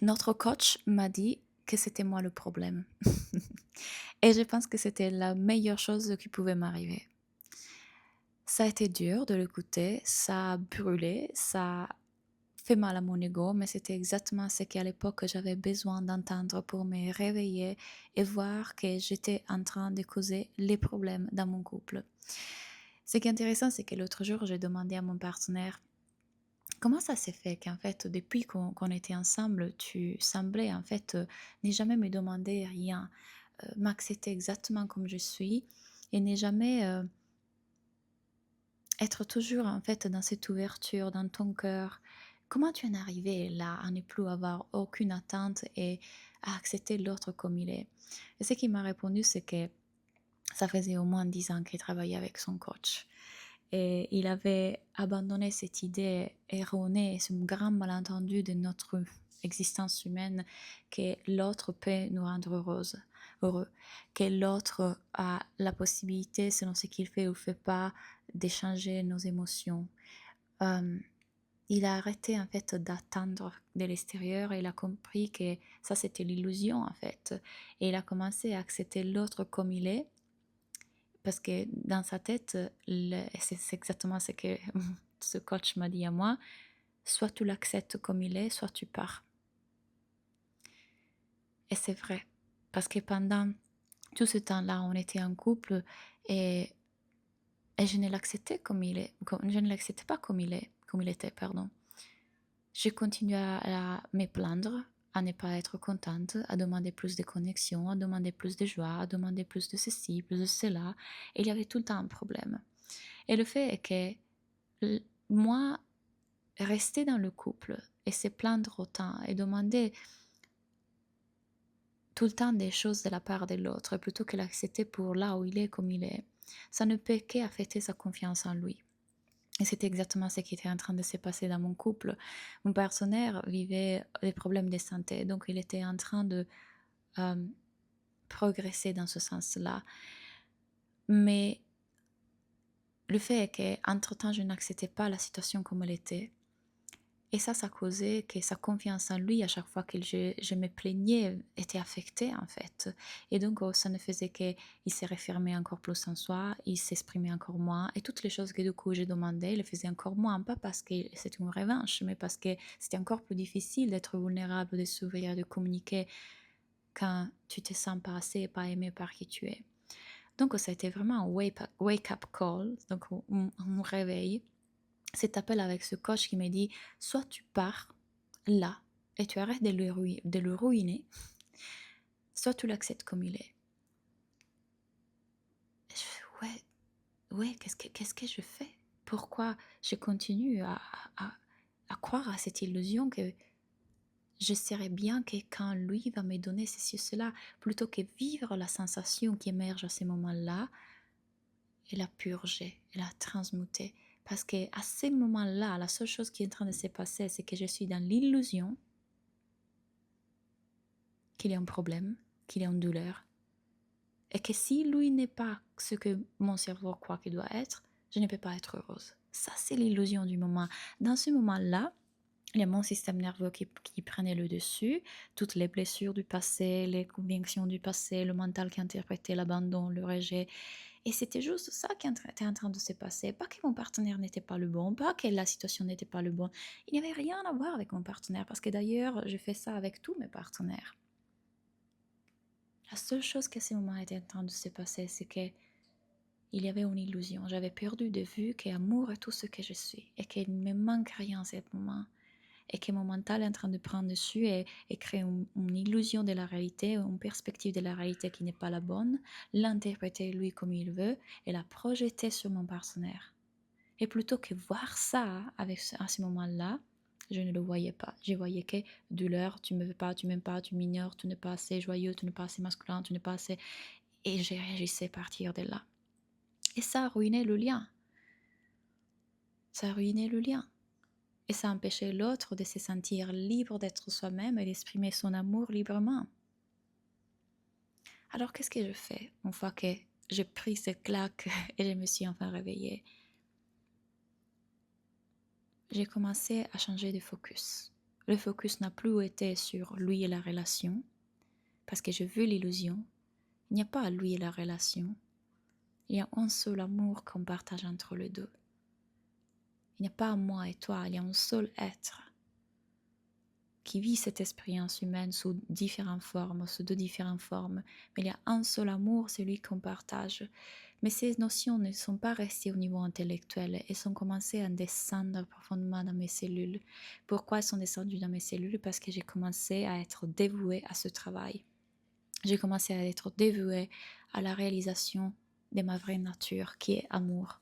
Notre coach m'a dit que c'était moi le problème. Et je pense que c'était la meilleure chose qui pouvait m'arriver. Ça a été dur de l'écouter, ça a brûlé, ça a fait mal à mon ego, mais c'était exactement ce qu'à l'époque j'avais besoin d'entendre pour me réveiller et voir que j'étais en train de causer les problèmes dans mon couple. Ce qui est intéressant, c'est que l'autre jour, j'ai demandé à mon partenaire comment ça s'est fait qu'en fait, depuis qu'on était ensemble, tu semblais en fait ne jamais me demander rien, m'accepter exactement comme je suis et ne jamais être toujours en fait dans cette ouverture dans ton cœur. Comment tu en es arrivé là à ne plus avoir aucune attente et à accepter l'autre comme il est? Et ce qu'il m'a répondu, c'est que ça faisait au moins 10 ans qu'il travaillait avec son coach. Et il avait abandonné cette idée erronée, ce grand malentendu de notre existence humaine que l'autre peut nous rendre heureux, que l'autre a la possibilité, selon ce qu'il fait ou fait pas, d'échanger nos émotions. Euh, il a arrêté en fait d'attendre de l'extérieur et il a compris que ça c'était l'illusion en fait. Et il a commencé à accepter l'autre comme il est parce que dans sa tête, c'est exactement ce que ce coach m'a dit à moi, soit tu l'acceptes comme il est, soit tu pars. Et c'est vrai, parce que pendant tout ce temps-là, on était en couple et, et je ne l'acceptais comme il est, je ne l'acceptais pas comme il était, pardon. J'ai continué à me plaindre, à ne pas être contente, à demander plus de connexion, à demander plus de joie, à demander plus de ceci, plus de cela. Et il y avait tout le temps un problème. Et le fait est que moi, rester dans le couple et se plaindre autant et demander tout le temps des choses de la part de l'autre plutôt que l'accepter pour là où il est comme il est, ça ne peut qu'affecter sa confiance en lui. Et c'était exactement ce qui était en train de se passer dans mon couple. Mon partenaire vivait des problèmes de santé, donc il était en train de euh, progresser dans ce sens-là. Mais le fait est qu'entre-temps, je n'acceptais pas la situation comme elle était. Et ça causait que sa confiance en lui, à chaque fois que je me plaignais, était affectée en fait. Et donc, ça ne faisait qu'il se refermait encore plus en soi, il s'exprimait encore moins. Et toutes les choses que du coup j'ai demandé, il le faisait encore moins. Pas parce que c'était une revanche, mais parce que c'était encore plus difficile d'être vulnérable, de s'ouvrir, de communiquer quand tu te sens pas assez et pas aimé par qui tu es. Donc, ça a été vraiment un wake-up call, donc un réveil, cet appel avec ce coach qui m'a dit soit tu pars là et tu arrêtes de le ruiner, soit tu l'acceptes comme il est. Et je fais ouais, qu'est-ce que je fais? Pourquoi je continue à croire à cette illusion que je serais bien que quand lui va me donner ceci ou cela, plutôt que vivre la sensation qui émerge à ces moments-là et la purger et la transmuter. Parce qu'à ces moments-là, la seule chose qui est en train de se passer, c'est que je suis dans l'illusion qu'il est un problème, qu'il est en douleur. Et que si lui n'est pas ce que mon cerveau croit qu'il doit être, je ne peux pas être heureuse. Ça, c'est l'illusion du moment. Dans ce moment-là, il y a mon système nerveux qui prenait le dessus, toutes les blessures du passé, les convictions du passé, le mental qui interprétait l'abandon, le rejet. Et c'était juste ça qui était en train de se passer. Pas que mon partenaire n'était pas le bon, pas que la situation n'était pas le bon. Il n'y avait rien à voir avec mon partenaire, parce que d'ailleurs, je fais ça avec tous mes partenaires. La seule chose qu'à ce moment était en train de se passer, c'est que il y avait une illusion. J'avais perdu de vue qu'amour est tout ce que je suis et qu'il ne me manque rien en ce moment. Et que mon mental est en train de prendre dessus et créer une illusion de la réalité, une perspective de la réalité qui n'est pas la bonne, l'interpréter lui comme il veut et la projeter sur mon partenaire. Et plutôt que voir ça à ce moment-là, je ne le voyais pas. Je voyais que douleur, tu me veux pas, tu m'aimes pas, tu m'ignores, tu n'es pas assez joyeux, tu n'es pas assez masculin, tu n'es pas assez... Et j'ai réagi à partir de là. Et ça a ruiné le lien. Ça a ruiné le lien. Et ça empêchait l'autre de se sentir libre d'être soi-même et d'exprimer son amour librement. Alors qu'est-ce que je fais une fois que j'ai pris cette claque et je me suis enfin réveillée? J'ai commencé à changer de focus. Le focus n'a plus été sur lui et la relation, parce que j'ai vu l'illusion. Il n'y a pas lui et la relation. Il y a un seul amour qu'on partage entre les deux. Il n'y a pas moi et toi, il y a un seul être qui vit cette expérience humaine sous différentes formes, sous deux différentes formes. Mais il y a un seul amour, celui qu'on partage. Mais ces notions ne sont pas restées au niveau intellectuel, elles ont commencé à descendre profondément dans mes cellules. Pourquoi elles sont descendues dans mes cellules? Parce que j'ai commencé à être dévouée à ce travail. J'ai commencé à être dévouée à la réalisation de ma vraie nature, qui est amour.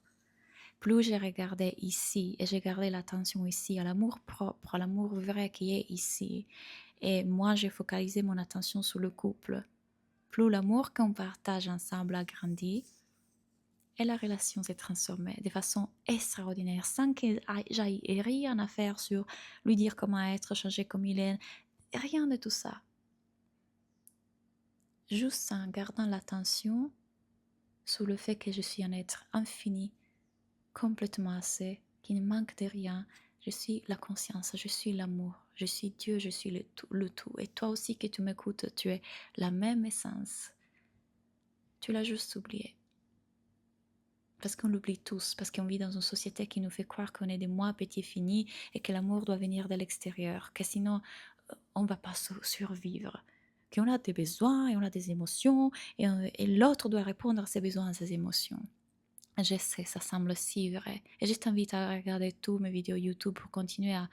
Plus j'ai regardé ici et j'ai gardé l'attention ici à l'amour propre, à l'amour vrai qui est ici, et moi j'ai focalisé mon attention sur le couple, plus l'amour qu'on partage ensemble a grandi et la relation s'est transformée de façon extraordinaire, sans que j'aille rien à faire sur lui dire comment être, changer comme il est, rien de tout ça. Juste en gardant l'attention sur le fait que je suis un être infini, complètement assez, qui ne manque de rien. Je suis la conscience, je suis l'amour, je suis Dieu, je suis le tout. Et toi aussi que tu m'écoutes, tu es la même essence. Tu l'as juste oublié. Parce qu'on l'oublie tous, parce qu'on vit dans une société qui nous fait croire qu'on est des moi petits finis et que l'amour doit venir de l'extérieur, que sinon on ne va pas survivre. Qu'on a des besoins et on a des émotions et l'autre doit répondre à ses besoins, à ses émotions. Je sais, ça semble si vrai. Et je t'invite à regarder tous mes vidéos YouTube pour continuer à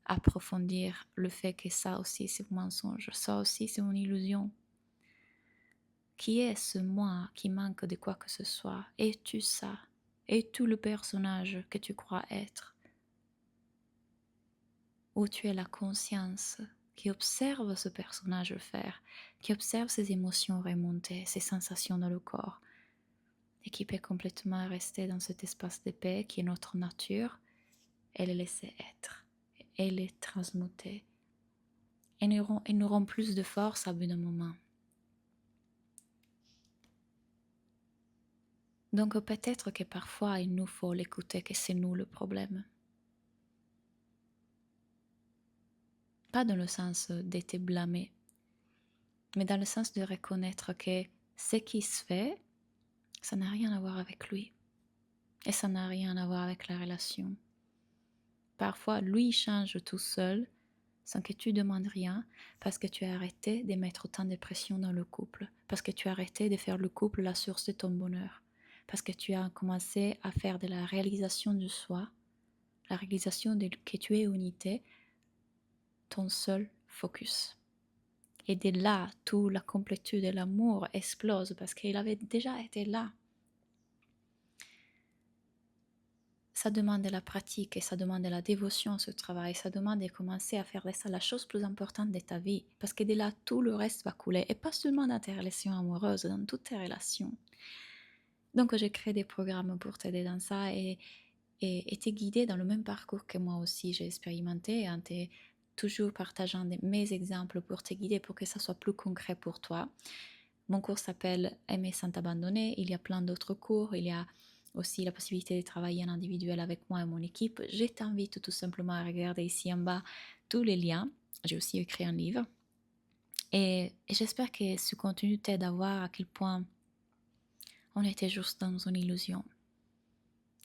approfondir le fait que ça aussi c'est un mensonge, ça aussi c'est une illusion. Qui est ce moi qui manque de quoi que ce soit? Es-tu ça? Es-tu le personnage que tu crois être? Ou tu es la conscience qui observe ce personnage faire, qui observe ses émotions remonter, ses sensations dans le corps, et qui peut complètement rester dans cet espace de paix qui est notre nature, et le laisser être, et les transmuter, et nous rend plus de force à bout d'un moment. Donc peut-être que parfois il nous faut l'écouter, que c'est nous le problème. Pas dans le sens d'être blâmé, mais dans le sens de reconnaître que ce qui se fait, ça n'a rien à voir avec lui. Et ça n'a rien à voir avec la relation. Parfois, lui change tout seul, sans que tu demandes rien, parce que tu as arrêté de mettre autant de pression dans le couple, parce que tu as arrêté de faire le couple la source de ton bonheur, parce que tu as commencé à faire de la réalisation de soi, la réalisation que tu es unité, ton seul focus. Et de là, toute la complétude de l'amour explose, parce qu'il avait déjà été là. Ça demande de la pratique et ça demande de la dévotion, ce travail. Ça demande de commencer à faire de ça la chose plus importante de ta vie. Parce que de là, tout le reste va couler. Et pas seulement dans tes relations amoureuses, dans toutes tes relations. Donc, j'ai créé des programmes pour t'aider dans ça et te guider dans le même parcours que moi aussi j'ai expérimenté, en te toujours partageant mes exemples pour te guider, pour que ça soit plus concret pour toi. Mon cours s'appelle Aimer sans t'abandonner. Il y a plein d'autres cours. Il y a aussi la possibilité de travailler en individuel avec moi et mon équipe. Je t'invite tout simplement à regarder ici en bas tous les liens. J'ai aussi écrit un livre. Et j'espère que ce contenu t'aide à voir à quel point on était juste dans une illusion.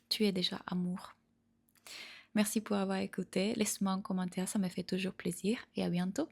Tu es déjà amour. Merci pour avoir écouté. Laisse-moi un commentaire, ça me fait toujours plaisir. Et à bientôt.